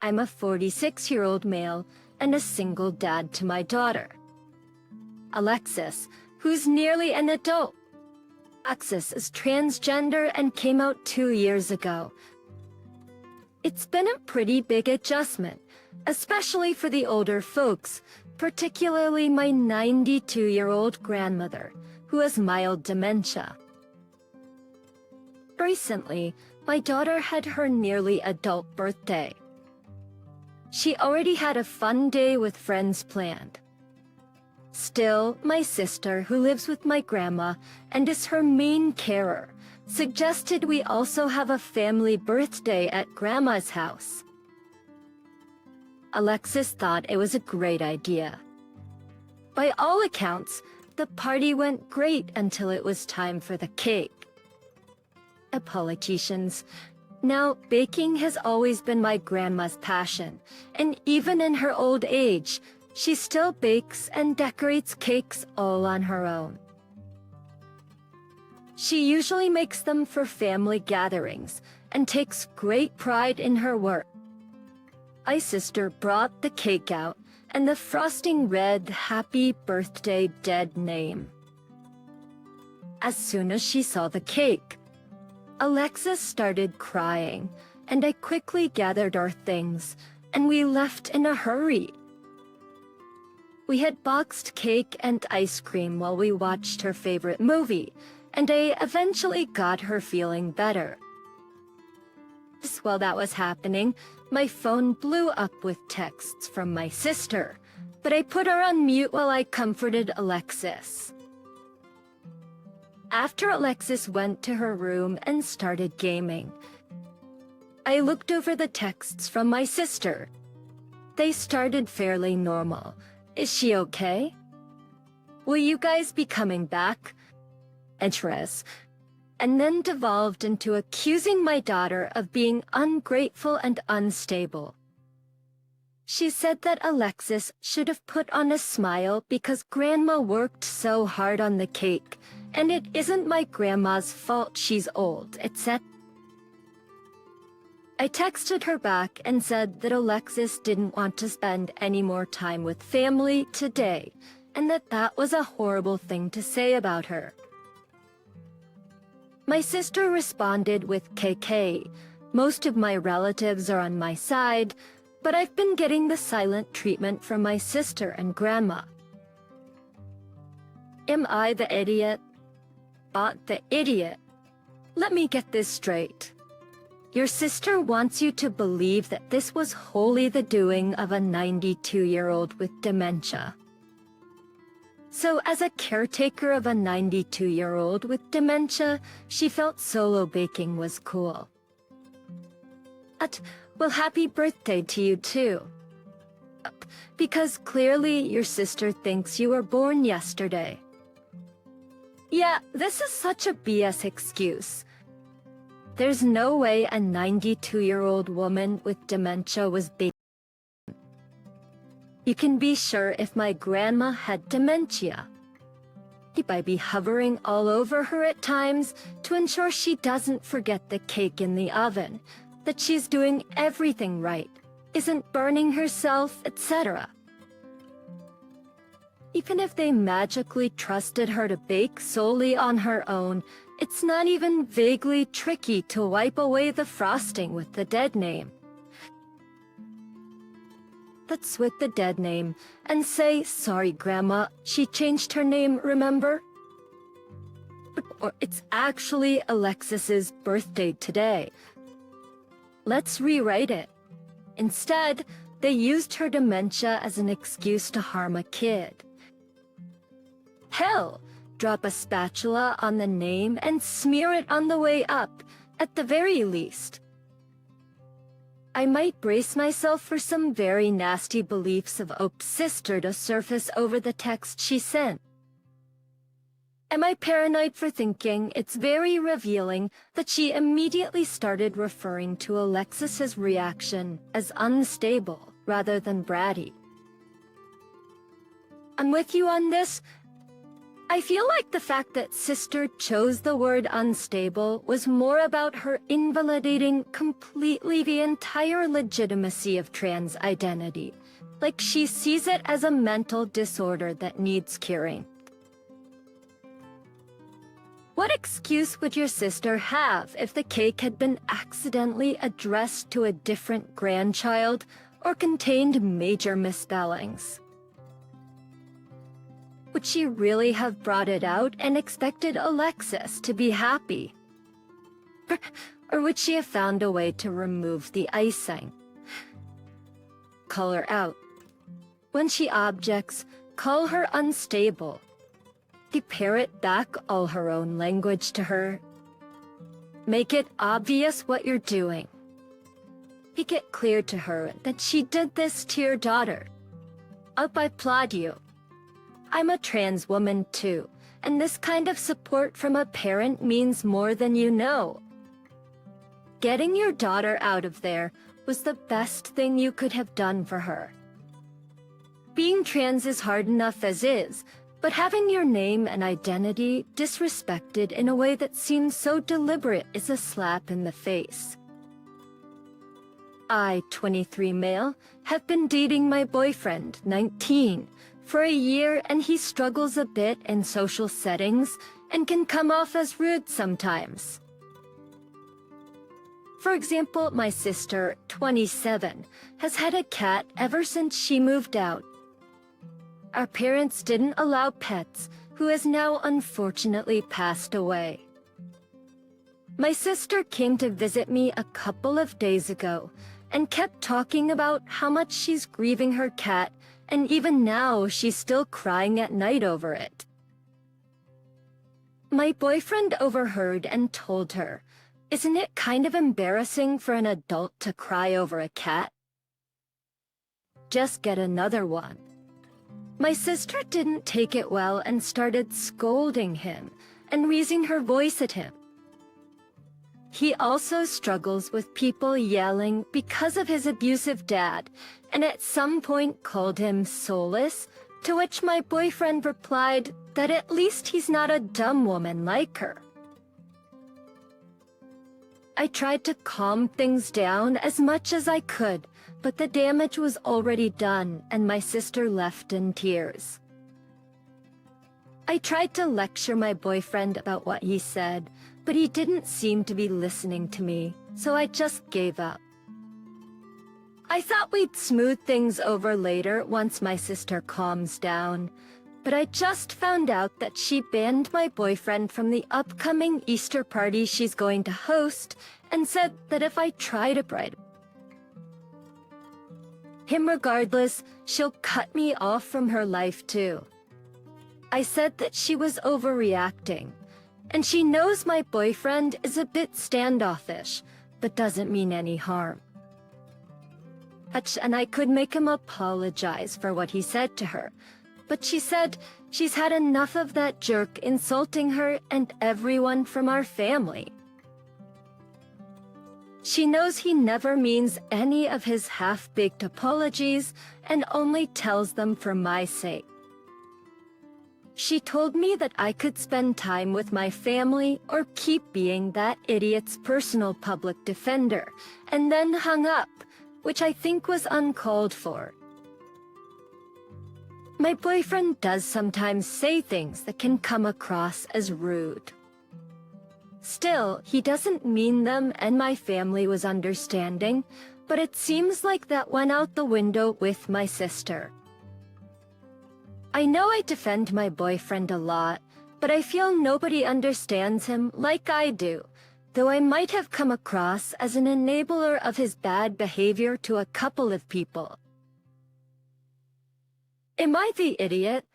I'm a 46-year-old male and a single dad to my daughter, Alexis, who's nearly an adult. Alexis is transgender and came out 2 years ago. It's been a pretty big adjustment, especially for the older folks, particularly my 92-year-old grandmother, who has mild dementia. Recently, my daughter had her nearly adult birthday. She already had a fun day with friends planned. Still, my sister, who lives with my grandma and is her main carer, suggested we also have a family birthday at Grandma's house. Alexis thought it was a great idea. By all accounts, the party went great until it was time for the cake. Politicians. Now, baking has always been my grandma's passion, and even in her old age, she still bakes and decorates cakes all on her own. She usually makes them for family gatherings and takes great pride in her work. My sister brought the cake out, and the frosting read "Happy Birthday, Dead Name." As soon as she saw the cake, Alexis started crying, and I quickly gathered our things, and we left in a hurry. We had boxed cake and ice cream while we watched her favorite movie, and I eventually got her feeling better. Just while that was happening, my phone blew up with texts from my sister, but I put her on mute while I comforted Alexis. After Alexis went to her room and started gaming, I looked over the texts from my sister. They started fairly normal. Is she okay? Will you guys be coming back? Interest. And then devolved into accusing my daughter of being ungrateful and unstable. She said that Alexis should have put on a smile because Grandma worked so hard on the cake, and it isn't my grandma's fault she's old, etc. I texted her back and said that Alexis didn't want to spend any more time with family today, and that was a horrible thing to say about her. My sister responded with KK. Most of my relatives are on my side, but I've been getting the silent treatment from my sister and grandma. Am I the idiot? The idiot. Let me get this straight. Your sister wants you to believe that this was wholly the doing of a 92-year-old with dementia. So as a caretaker of a 92-year-old with dementia, she felt solo baking was cool. Well, happy birthday to you too. Because clearly your sister thinks you were born yesterday. Yeah, this is such a BS excuse. There's no way a 92-year-old woman with dementia was baking. You can be sure if my grandma had dementia. I'd be hovering all over her at times to ensure she doesn't forget the cake in the oven, that she's doing everything right, isn't burning herself, etc. Even if they magically trusted her to bake solely on her own, it's not even vaguely tricky to wipe away the frosting with the dead name. That's with the dead name, and say, sorry, Grandma, she changed her name, remember? Or it's actually Alexis's birthday today. Let's rewrite it. Instead, they used her dementia as an excuse to harm a kid. Hell, drop a spatula on the name and smear it on the way up, at the very least. I might brace myself for some very nasty beliefs of Ope's sister to surface over the text she sent. Am I paranoid for thinking it's very revealing that she immediately started referring to Alexis's reaction as unstable rather than bratty? I'm with you on this. I feel like the fact that sister chose the word unstable was more about her invalidating completely the entire legitimacy of trans identity. Like she sees it as a mental disorder that needs curing. What excuse would your sister have if the cake had been accidentally addressed to a different grandchild or contained major misspellings? Would she really have brought it out and expected Alexis to be happy? Or would she have found a way to remove the icing? Call her out. When she objects, call her unstable. Parrot back all her own language to her. Make it obvious what you're doing. Make it clear to her that she did this to your daughter. I applaud you. I'm a trans woman too, and this kind of support from a parent means more than you know. Getting your daughter out of there was the best thing you could have done for her. Being trans is hard enough as is, but having your name and identity disrespected in a way that seems so deliberate is a slap in the face. I, 23 male, have been dating my boyfriend, 19, for a year, and he struggles a bit in social settings and can come off as rude sometimes. For example, my sister, 27, has had a cat ever since she moved out. Our parents didn't allow pets, who has now unfortunately passed away. My sister came to visit me a couple of days ago and kept talking about how much she's grieving her cat, and even now she's still crying at night over it. My boyfriend overheard and told her, "Isn't it kind of embarrassing for an adult to cry over a cat? Just get another one." My sister didn't take it well and started scolding him and raising her voice at him. He also struggles with people yelling because of his abusive dad, and at some point called him soulless, to which my boyfriend replied that at least he's not a dumb woman like her. I tried to calm things down as much as I could, but the damage was already done and my sister left in tears. I tried to lecture my boyfriend about what he said, but he didn't seem to be listening to me, so I just gave up. I thought we'd smooth things over later once my sister calms down, but I just found out that she banned my boyfriend from the upcoming Easter party she's going to host and said that if I try to bribe him regardless, she'll cut me off from her life too. I said that she was overreacting, and she knows my boyfriend is a bit standoffish, but doesn't mean any harm. And I could make him apologize for what he said to her, but she said she's had enough of that jerk insulting her and everyone from our family. She knows he never means any of his half-baked apologies and only tells them for my sake. She told me that I could spend time with my family or keep being that idiot's personal public defender, and then hung up, which I think was uncalled for. My boyfriend does sometimes say things that can come across as rude. Still, he doesn't mean them, and my family was understanding, but it seems like that went out the window with my sister. I know I defend my boyfriend a lot, but I feel nobody understands him like I do, though I might have come across as an enabler of his bad behavior to a couple of people. Am I the idiot?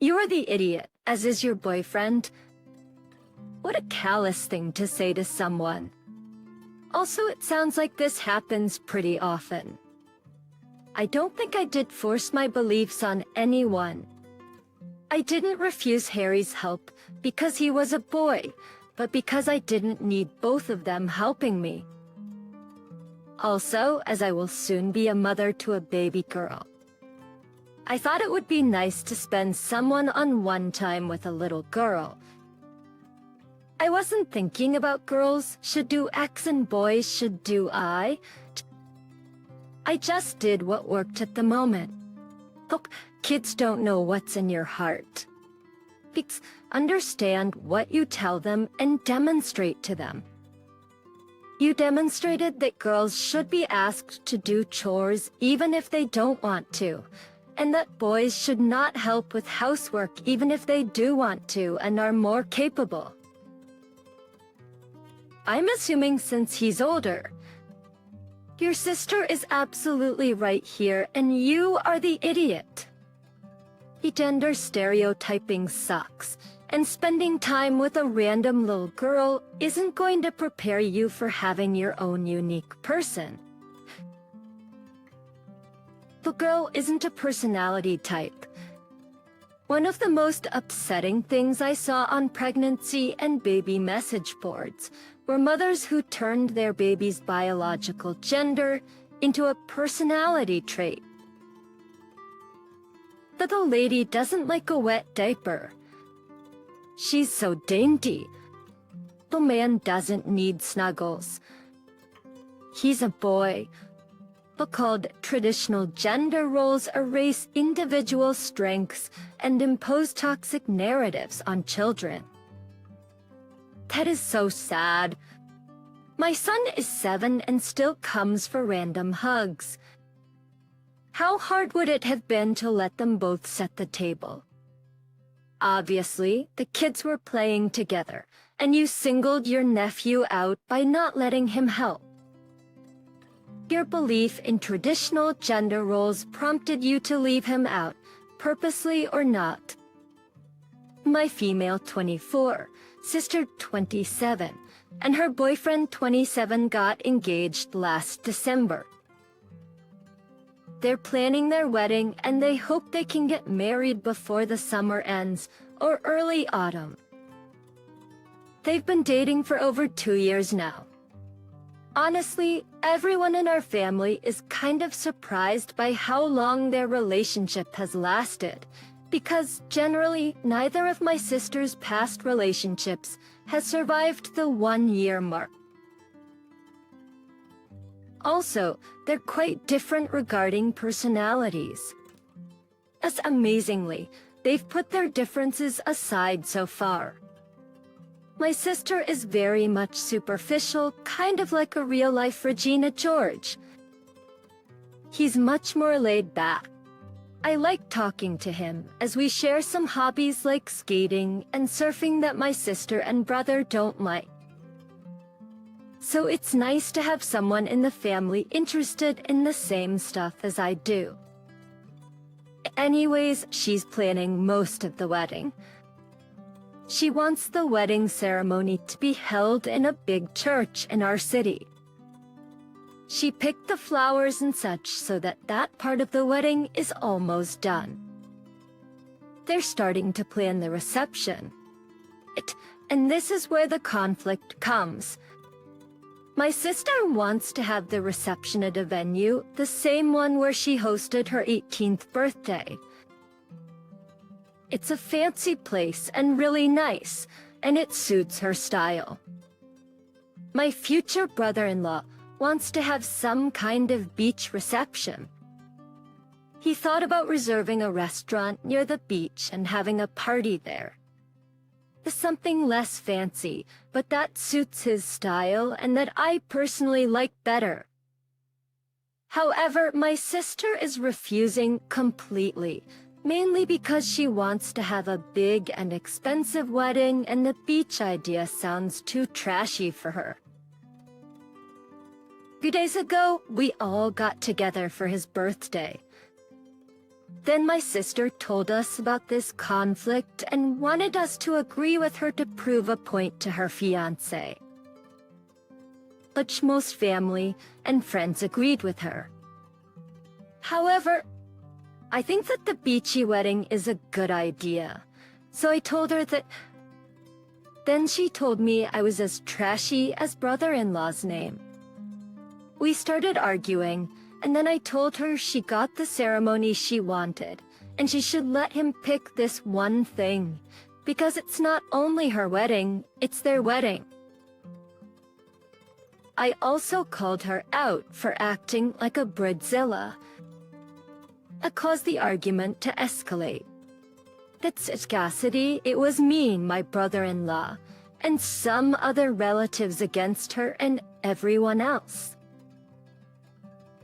You're the idiot, as is your boyfriend. What a callous thing to say to someone. Also, it sounds like this happens pretty often. I don't think I did force my beliefs on anyone. I didn't refuse Harry's help because he was a boy, but because I didn't need both of them helping me. Also, as I will soon be a mother to a baby girl. I thought it would be nice to spend some one-on-one time with a little girl. I wasn't thinking about girls should do X and boys should do I. I just did what worked at the moment. Look, kids don't know what's in your heart. Because understand what you tell them and demonstrate to them. You demonstrated that girls should be asked to do chores even if they don't want to, and that boys should not help with housework even if they do want to and are more capable. I'm assuming since he's older. Your sister is absolutely right here, and you are the idiot. Gender stereotyping sucks, and spending time with a random little girl isn't going to prepare you for having your own unique person. The girl isn't a personality type. One of the most upsetting things I saw on pregnancy and baby message boards were mothers who turned their baby's biological gender into a personality trait. The little lady doesn't like a wet diaper. She's so dainty. The man doesn't need snuggles. He's a boy. But called traditional gender roles erase individual strengths and impose toxic narratives on children. That is so sad. My son is 7 and still comes for random hugs. How hard would it have been to let them both set the table? Obviously, the kids were playing together, and you singled your nephew out by not letting him help. Your belief in traditional gender roles prompted you to leave him out, purposely or not. My female 24, sister 27, and her boyfriend 27 got engaged last December. They're planning their wedding and they hope they can get married before the summer ends or early autumn. They've been dating for over 2 years now. Honestly, everyone in our family is kind of surprised by how long their relationship has lasted, because generally neither of my sister's past relationships has survived the 1-year mark. Also, they're quite different regarding personalities. As amazingly, they've put their differences aside so far. My sister is very much superficial, kind of like a real-life Regina George. He's much more laid back. I like talking to him, as we share some hobbies like skating and surfing that my sister and brother don't like. So it's nice to have someone in the family interested in the same stuff as I do. Anyways, she's planning most of the wedding. She wants the wedding ceremony to be held in a big church in our city. She picked the flowers and such so that that part of the wedding is almost done. They're starting to plan the reception. And this is where the conflict comes. My sister wants to have the reception at a venue, the same one where she hosted her 18th birthday. It's a fancy place and really nice, and it suits her style. My future brother-in-law wants to have some kind of beach reception. He thought about reserving a restaurant near the beach and having a party there. Something less fancy, but that suits his style and that I personally like better. However, my sister is refusing completely, mainly because she wants to have a big and expensive wedding and the beach idea sounds too trashy for her. A few days ago, we all got together for his birthday. Then my sister told us about this conflict and wanted us to agree with her to prove a point to her fiancé. But most family and friends agreed with her. However, I think that the beachy wedding is a good idea, so I told her that. Then she told me I was as trashy as brother-in-law's name. We started arguing, and then I told her she got the ceremony she wanted, and she should let him pick this one thing, because it's not only her wedding, it's their wedding. I also called her out for acting like a bridezilla. It caused the argument to escalate. It's Cassidy, it was me, my brother-in-law, and some other relatives against her and everyone else.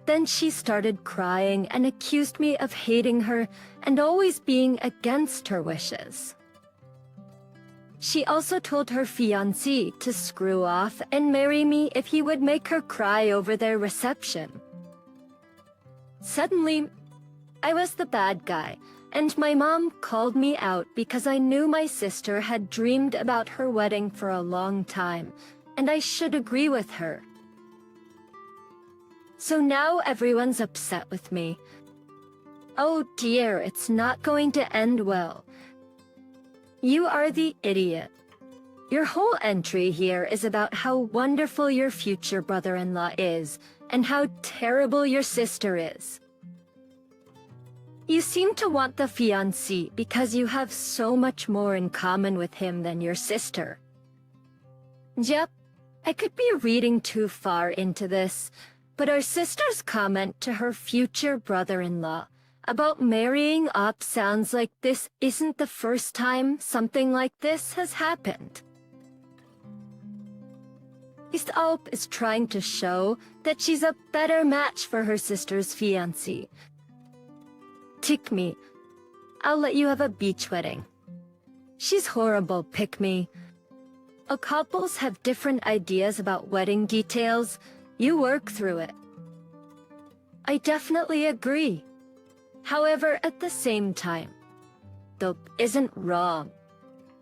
Then she started crying and accused me of hating her and always being against her wishes. She also told her fiancé to screw off and marry me if he would make her cry over their reception. Suddenly, I was the bad guy, and my mom called me out because I knew my sister had dreamed about her wedding for a long time, and I should agree with her. So now everyone's upset with me. Oh dear, it's not going to end well. You are the idiot. Your whole entry here is about how wonderful your future brother-in-law is, and how terrible your sister is. You seem to want the fiancé because you have so much more in common with him than your sister. Yep, I could be reading too far into this, but our sister's comment to her future brother-in-law about marrying up sounds like this isn't the first time something like this has happened. Alp is trying to show that she's a better match for her sister's fiancé. Tick me. I'll let you have a beach wedding. She's horrible, pick me. Couples have different ideas about wedding details. You work through it. I definitely agree. However, at the same time, Dope isn't wrong.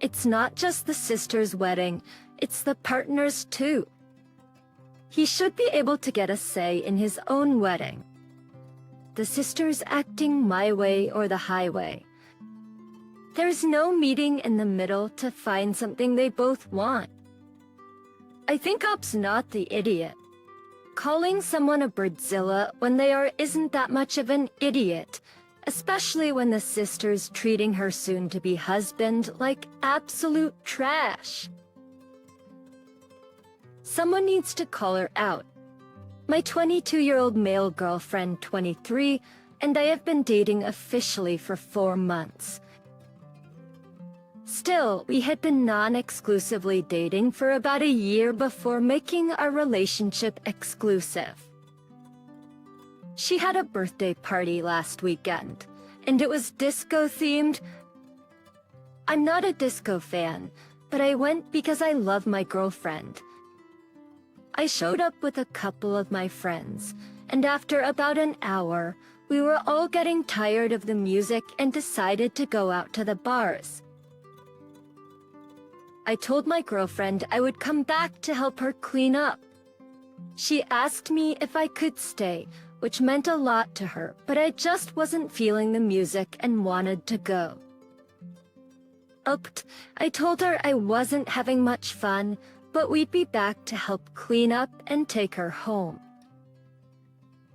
It's not just the sister's wedding, it's the partner's too. He should be able to get a say in his own wedding. The sister's acting my way or the highway. There's no meeting in the middle to find something they both want. I think Up's not the idiot. Calling someone a birdzilla when they are isn't that much of an idiot, especially when the sister's treating her soon-to-be husband like absolute trash. Someone needs to call her out. My 22-year-old male girlfriend, 23, and I have been dating officially for 4 months. Still, we had been non-exclusively dating for about a year before making our relationship exclusive. She had a birthday party last weekend, and it was disco-themed. I'm not a disco fan, but I went because I love my girlfriend. I showed up with a couple of my friends, and after about an hour, we were all getting tired of the music and decided to go out to the bars. I told my girlfriend I would come back to help her clean up. She asked me if I could stay, which meant a lot to her, but I just wasn't feeling the music and wanted to go. I told her I wasn't having much fun, but we'd be back to help clean up and take her home.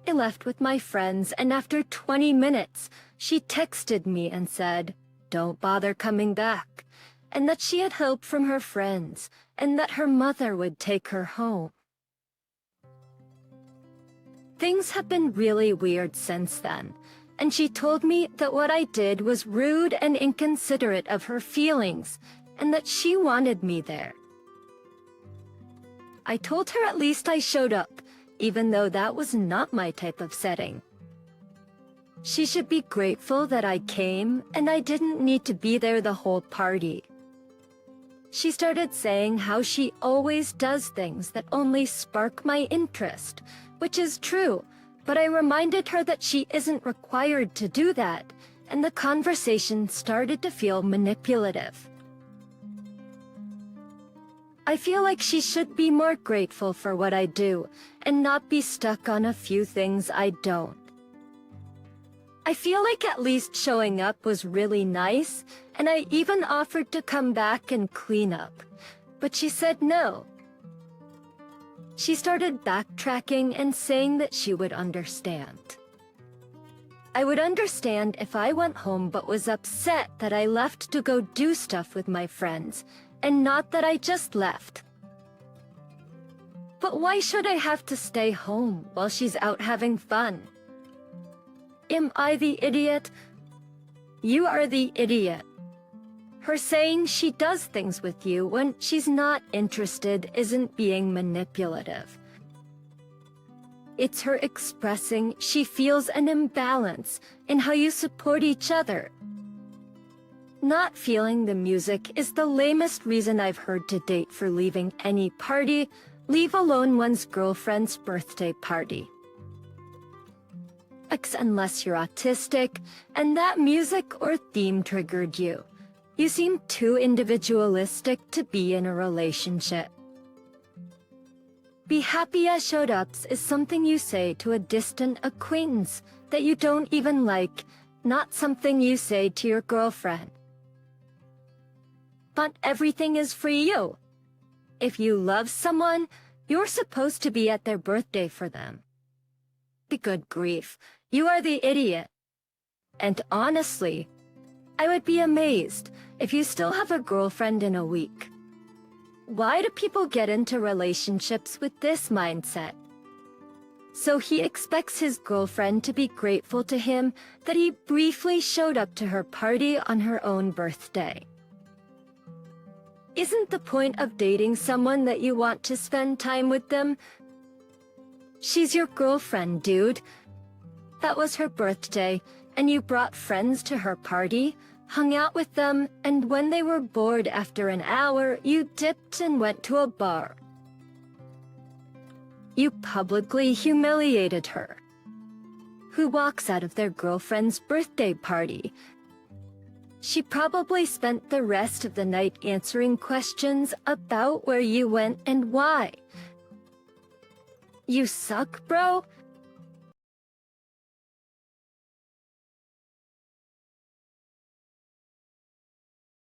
I left with my friends, and after 20 minutes, she texted me and said, "Don't bother coming back," and that she had help from her friends, and that her mother would take her home. Things have been really weird since then, and she told me that what I did was rude and inconsiderate of her feelings, and that she wanted me there. I told her at least I showed up, even though that was not my type of setting. She should be grateful that I came, and I didn't need to be there the whole party. She started saying how she always does things that only spark my interest, which is true, but I reminded her that she isn't required to do that, and the conversation started to feel manipulative. I feel like she should be more grateful for what I do, and not be stuck on a few things I don't. I feel like at least showing up was really nice, and I even offered to come back and clean up, but she said no. She started backtracking and saying that she would understand. I would understand if I went home but was upset that I left to go do stuff with my friends, and not that I just left. But why should I have to stay home while she's out having fun? Am I the idiot? You are the idiot. Her saying she does things with you when she's not interested isn't being manipulative. It's her expressing she feels an imbalance in how you support each other. Not feeling the music is the lamest reason I've heard to date for leaving any party, leave alone one's girlfriend's birthday party. Unless you're autistic, and that music or theme triggered you. You seem too individualistic to be in a relationship. Be happy I showed ups is something you say to a distant acquaintance that you don't even like, not something you say to your girlfriend. But everything is for you. If you love someone, you're supposed to be at their birthday for them. Good grief, you are the idiot. And honestly, I would be amazed if you still have a girlfriend in a week. Why do people get into relationships with this mindset? So he expects his girlfriend to be grateful to him that he briefly showed up to her party on her own birthday. Isn't the point of dating someone that you want to spend time with them? She's your girlfriend, dude. That was her birthday, and you brought friends to her party, hung out with them, and when they were bored after an hour, you dipped and went to a bar. You publicly humiliated her. Who walks out of their girlfriend's birthday party? She probably spent the rest of the night answering questions about where you went and why. You suck, bro.